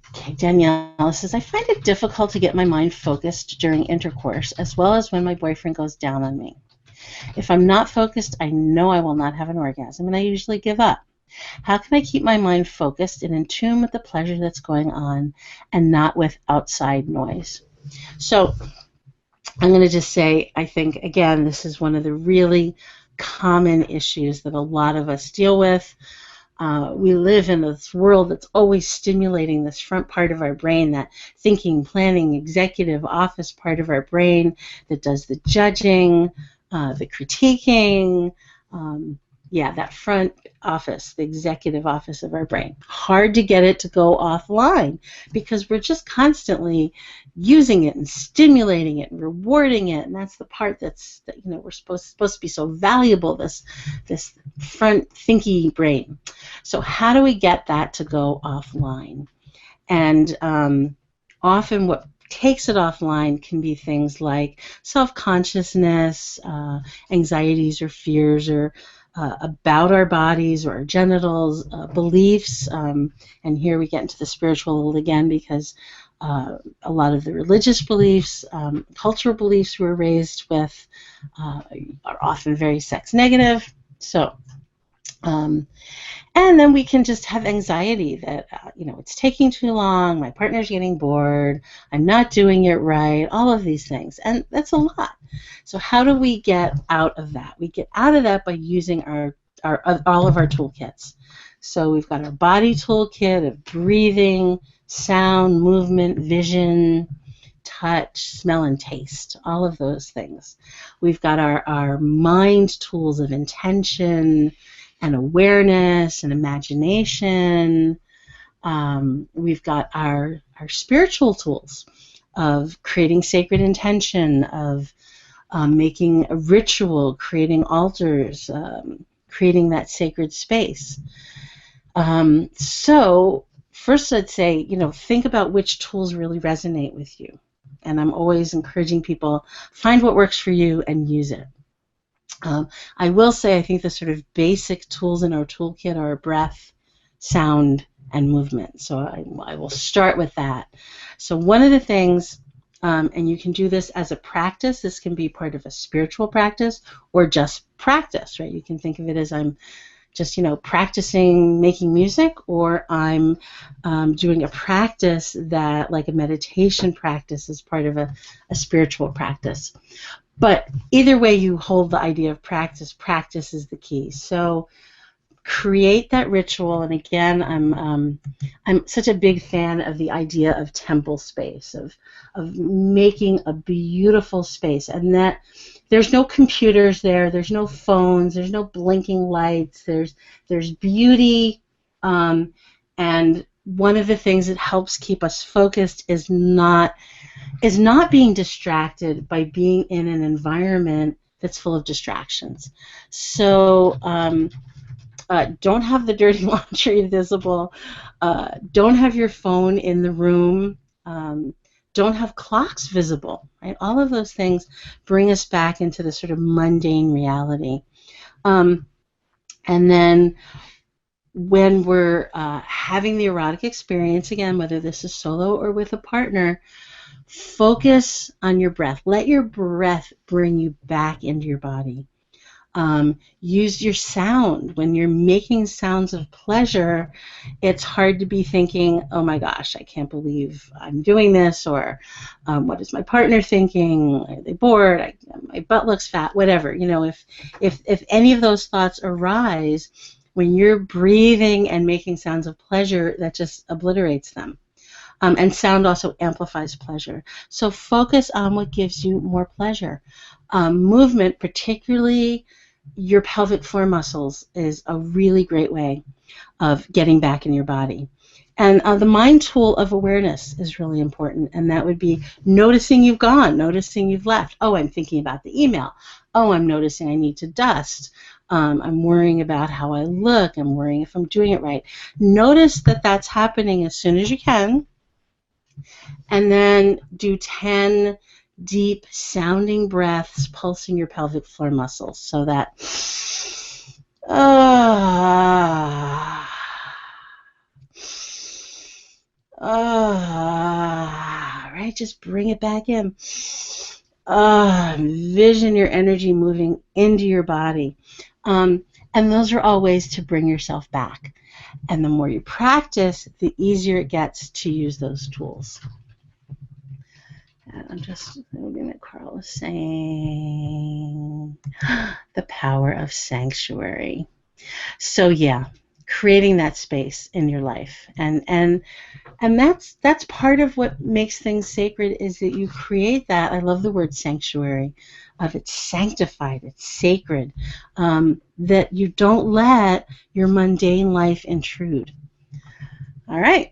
Okay, Danielle says, I find it difficult to get my mind focused during intercourse, as well as when my boyfriend goes down on me. If I'm not focused, I know I will not have an orgasm, and I usually give up. How can I keep my mind focused and in tune with the pleasure that's going on and not with outside noise? So I'm going to just say, I think, again, this is one of the really common issues that a lot of us deal with. We live in this world that's always stimulating this front part of our brain, that thinking, planning, executive office part of our brain that does the judging, the critiquing, that front office, the executive office of our brain. Hard to get it to go offline because we're just constantly using it and stimulating it and rewarding it, and that's the part we're supposed to be so valuable. This front thinky brain. So how do we get that to go offline? And often what takes it offline can be things like self-consciousness, anxieties or fears, or about our bodies or our genitals, beliefs. And here we get into the spiritual again, because a lot of the religious beliefs, cultural beliefs we're raised with are often very sex negative. So and then we can just have anxiety that, it's taking too long, my partner's getting bored, I'm not doing it right, all of these things. And that's a lot. So how do we get out of that? We get out of that by using all of our toolkits. So we've got our body toolkit of breathing, sound, movement, vision, touch, smell, and taste, all of those things. We've got our mind tools of intention and awareness and imagination. We've got our spiritual tools of creating sacred intention, of making a ritual, creating altars, creating that sacred space. So first I'd say, think about which tools really resonate with you. And I'm always encouraging people, find what works for you and use it. I will say I think the sort of basic tools in our toolkit are breath, sound, and movement. So I will start with that. So one of the things, and you can do this as a practice, this can be part of a spiritual practice or just practice, right? You can think of it as I'm just, practicing making music, or I'm doing a practice that, like a meditation practice, is part of a spiritual practice. But either way you hold the idea of practice, practice is the key. So create that ritual. And again, I'm such a big fan of the idea of temple space, of making a beautiful space, and that there's no computers there's no phones, there's no blinking lights, there's beauty, and one of the things that helps keep us focused is not being distracted by being in an environment that's full of distractions. So don't have the dirty laundry visible. Don't have your phone in the room. Don't have clocks visible. Right? All of those things bring us back into the sort of mundane reality. And then when we're having the erotic experience, again, whether this is solo or with a partner, focus on your breath. Let your breath bring you back into your body. Use your sound. When you're making sounds of pleasure, it's hard to be thinking, oh my gosh, I can't believe I'm doing this, or what is my partner thinking? Are they bored? My butt looks fat, whatever. If any of those thoughts arise, when you're breathing and making sounds of pleasure, that just obliterates them. And sound also amplifies pleasure. So focus on what gives you more pleasure. Movement, particularly your pelvic floor muscles, is a really great way of getting back in your body. And the mind tool of awareness is really important, and that would be noticing you've gone, noticing you've left. Oh, I'm thinking about the email. Oh, I'm noticing I need to dust. I'm worrying about how I look. I'm worrying if I'm doing it right. Notice that that's happening as soon as you can, and then do 10 deep sounding breaths, pulsing your pelvic floor muscles, so that Right? Just bring it back in. Envision your energy moving into your body. And those are all ways to bring yourself back. And the more you practice, the easier it gets to use those tools. And I'm just looking at Carl is saying the power of sanctuary. So yeah, creating that space in your life, and that's part of what makes things sacred, is that you create that. I love the word sanctuary, of it's sanctified, it's sacred, that you don't let your mundane life intrude. All right.